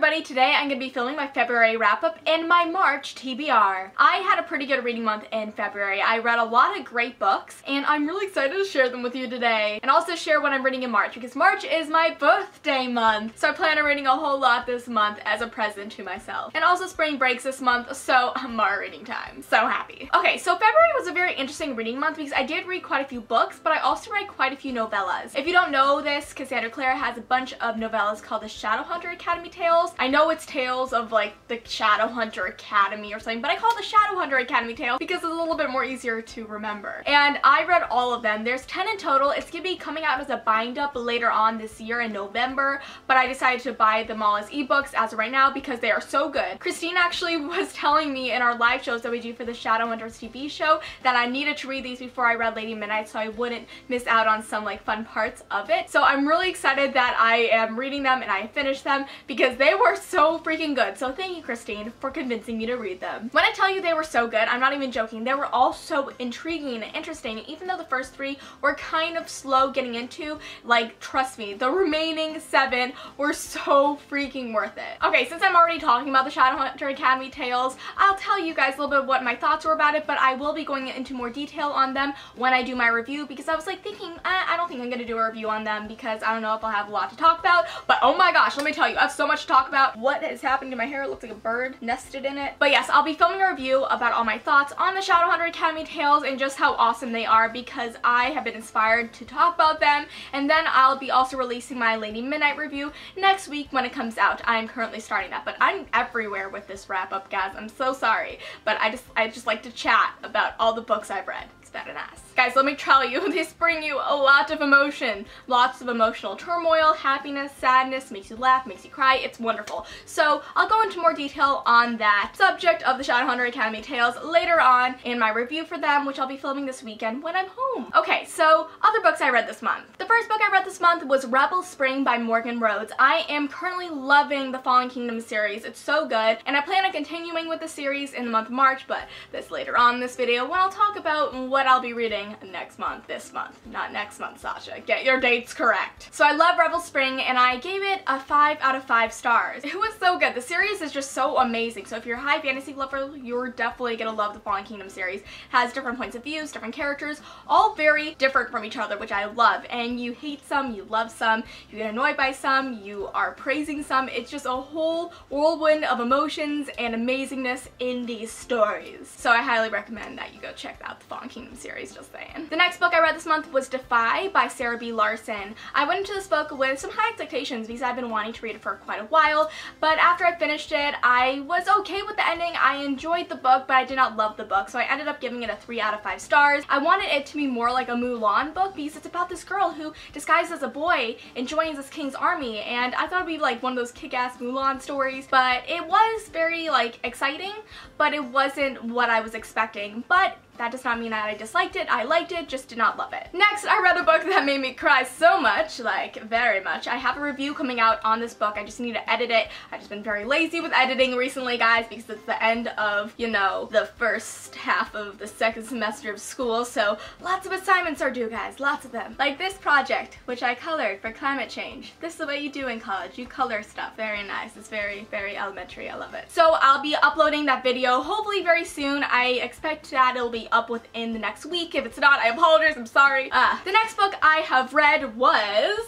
everybody, today I'm going to be filming my February wrap-up and my March TBR. I had a pretty good reading month in February. I read a lot of great books and I'm really excited to share them with you today and also share what I'm reading in March because March is my birthday month. So I plan on reading a whole lot this month as a present to myself. And also spring breaks this month, so more reading time. So happy. Okay, so February was a very interesting reading month because I did read quite a few books, but I also read quite a few novellas. If you don't know this, Cassandra Clare has a bunch of novellas called the Shadowhunter Academy Tales. I know it's tales of like the Shadowhunter Academy or something, but I call it the Shadowhunter Academy Tales because it's a little bit more easier to remember. And I read all of them. There's 10 in total. It's gonna be coming out as a bind-up later on this year in November, but I decided to buy them all as ebooks as of right now because they are so good. Christine actually was telling me in our live shows that we do for the Shadowhunters TV show that I needed to read these before I read Lady Midnight so I wouldn't miss out on some like fun parts of it. So I'm really excited that I am reading them and I finished them because they were so freaking good. So thank you, Christine, for convincing me to read them. When I tell you they were so good, I'm not even joking. They were all so intriguing and interesting. Even though the first 3 were kind of slow getting into, like, trust me, the remaining 7 were so freaking worth it. Okay, since I'm already talking about the Shadowhunter Academy Tales, I'll tell you guys a little bit what my thoughts were about it, but I will be going into more detail on them when I do my review because I was like thinking, I don't think I'm gonna do a review on them because I don't know if I'll have a lot to talk about, but oh my gosh, let me tell you, I have so much to talk about. What is happening to my hair? It looks like a bird nested in it. But yes, I'll be filming a review about all my thoughts on the Shadowhunter Academy Tales and just how awesome they are because I have been inspired to talk about them, and then I'll be also releasing my Lady Midnight review next week when it comes out. I'm currently starting that, but I'm everywhere with this wrap-up, guys. I'm so sorry, but I just like to chat about all the books I've read. It's better than us. Guys, let me tell you, these bring you a lot of emotion. Lots of emotional turmoil, happiness, sadness, makes you laugh, makes you cry. It's wonderful. So I'll go into more detail on that subject of the Shadowhunter Academy Tales later on in my review for them, which I'll be filming this weekend when I'm home. Okay, so other books I read this month. The first book I read this month was Rebel Spring by Morgan Rhodes. I am currently loving the Fallen Kingdom series. It's so good, and I plan on continuing with the series in the month of March, but that's later on in this video when I'll talk about what I'll be reading next month, this month, not next month, Sasha. Get your dates correct. So I love Rebel Spring and I gave it a 5 out of 5 stars. It was so good. The series is just so amazing. So if you're a high fantasy lover, you're definitely gonna love the Fallen Kingdom series. It has different points of views, different characters, all very different from each other, which I love. And you hate some, you love some, you get annoyed by some, you are praising some. It's just a whole whirlwind of emotions and amazingness in these stories. So I highly recommend that you go check out the Fallen Kingdom series, just saying. The next book I read this month was DEFY by Sarah B. Larson. I went into this book with some high expectations because I've been wanting to read it for quite a while, but after I finished it, I was okay with the ending. I enjoyed the book, but I did not love the book, so I ended up giving it a 3 out of 5 stars. I wanted it to be more like a Mulan book because it's about this girl who disguises as a boy and joins this king's army, and I thought it would be like one of those kick-ass Mulan stories, but it was very like exciting, but it wasn't what I was expecting. But that does not mean that I disliked it. I liked it, just did not love it. Next, I read a book that made me cry so much, like very much. I have a review coming out on this book. I just need to edit it. I've just been very lazy with editing recently, guys, because it's the end of, you know, the first half of the second semester of school, so lots of assignments are due, guys, lots of them. Like this project, which I colored for climate change. This is the way you do in college. You color stuff. Very nice. It's very, very elementary. I love it. So I'll be uploading that video hopefully very soon. I expect that it'll be up within the next week. If it's not, I apologize, I'm sorry. The next book I have read was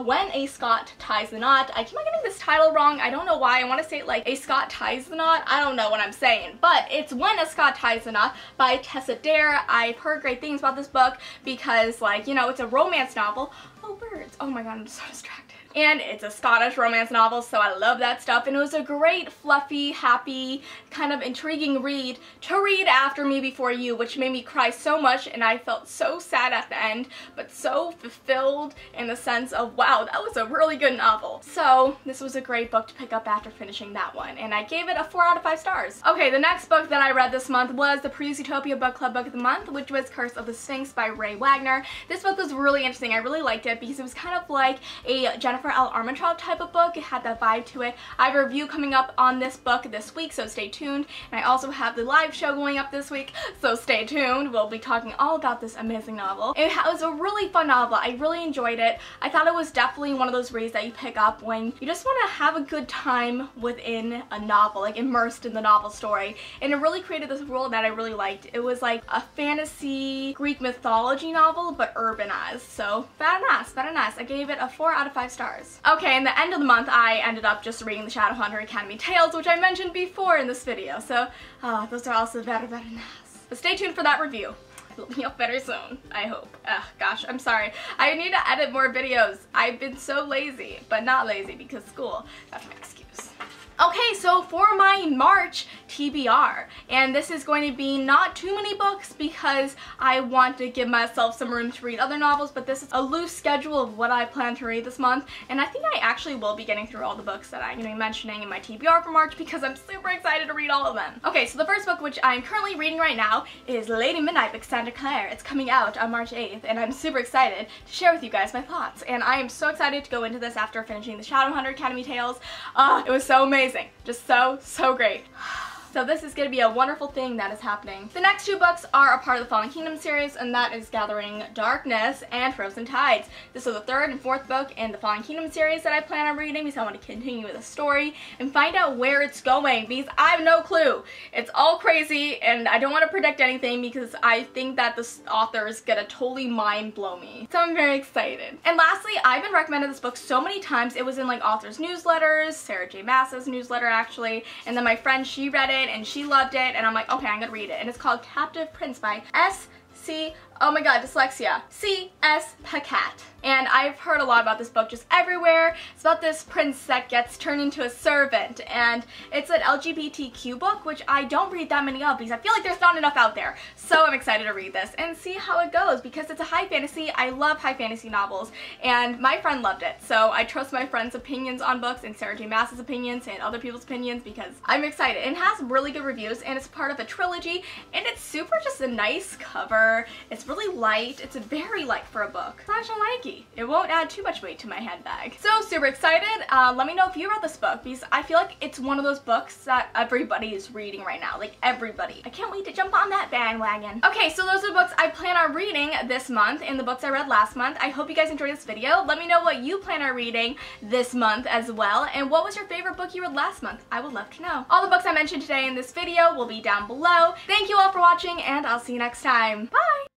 When a Scot Ties the Knot. I keep on getting this title wrong. I don't know why. I want to say it like A Scot Ties the Knot. I don't know what I'm saying, but it's When a Scot Ties the Knot by Tessa Dare. I've heard great things about this book because, like, you know, it's a romance novel. Oh, birds. Oh my god, I'm so distracted. And it's a Scottish romance novel, so I love that stuff. And it was a great, fluffy, happy, kind of intriguing read to read after Me Before You, which made me cry so much, and I felt so sad at the end, but so fulfilled in the sense of, wow, that was a really good novel. So this was a great book to pick up after finishing that one, and I gave it a 4 out of 5 stars. Okay, the next book that I read this month was the Utopia Book Club Book of the Month, which was Curse of the Sphinx by Ray Wagner. This book was really interesting. I really liked it because it was kind of like a Jennifer Jennifer L. Armentrout type of book. It had that vibe to it. I have a review coming up on this book this week, so stay tuned. And I also have the live show going up this week, so stay tuned. We'll be talking all about this amazing novel. It was a really fun novel. I really enjoyed it. I thought it was definitely one of those reads that you pick up when you just want to have a good time within a novel, like immersed in the novel story. And it really created this world that I really liked. It was like a fantasy Greek mythology novel, but urbanized. So very nice, very nice. I gave it a 4 out of 5 stars. Okay, in the end of the month, I ended up just reading the Shadowhunter Academy Tales, which I mentioned before in this video. So those are also very, very nice. But stay tuned for that review. It'll be up very soon, I hope. Gosh, I'm sorry. I need to edit more videos. I've been so lazy, but not lazy because school. That's my excuse. Okay, so for my March TBR, and this is going to be not too many books because I want to give myself some room to read other novels, but this is a loose schedule of what I plan to read this month, and I think I actually will be getting through all the books that I'm going to be mentioning in my TBR for March because I'm super excited to read all of them. Okay, so the first book which I'm currently reading right now is Lady Midnight by Cassandra Clare. It's coming out on March 8th, and I'm super excited to share with you guys my thoughts, and I am so excited to go into this after finishing the Shadowhunter Academy Tales. It was so amazing. Just so great. So this is going to be a wonderful thing that is happening. The next 2 books are a part of the Fallen Kingdom series, and that is Gathering Darkness and Frozen Tides. This is the 3rd and 4th book in the Fallen Kingdom series that I plan on reading because I want to continue with the story and find out where it's going because I have no clue. It's all crazy and I don't want to predict anything because I think that the author is going to totally mind blow me. So I'm very excited. And lastly, I've been recommended this book so many times. It was in like authors' newsletters, Sarah J. Maas's newsletter actually, and then my friend, she read it and she loved it, and I'm like, okay, I'm gonna read it. And it's called Captive Prince by oh my god, dyslexia, C.S. Pacat. And I've heard a lot about this book just everywhere. It's about this prince that gets turned into a servant, and it's an LGBTQ book, which I don't read that many of because I feel like there's not enough out there. So I'm excited to read this and see how it goes because it's a high fantasy. I love high fantasy novels, and my friend loved it. So I trust my friend's opinions on books and Sarah J. Maas's opinions and other people's opinions because I'm excited. It has really good reviews, and it's part of a trilogy, and it's super just a nice cover. It's really light. It's very light for a book. Sasha Alsberg. It won't add too much weight to my handbag. So super excited. Let me know if you read this book because I feel like it's one of those books that everybody is reading right now. Like everybody. I can't wait to jump on that bandwagon. Okay, so those are the books I plan on reading this month and the books I read last month. I hope you guys enjoyed this video. Let me know what you plan on reading this month as well, and what was your favorite book you read last month? I would love to know. All the books I mentioned today in this video will be down below. Thank you all for watching, and I'll see you next time. Bye!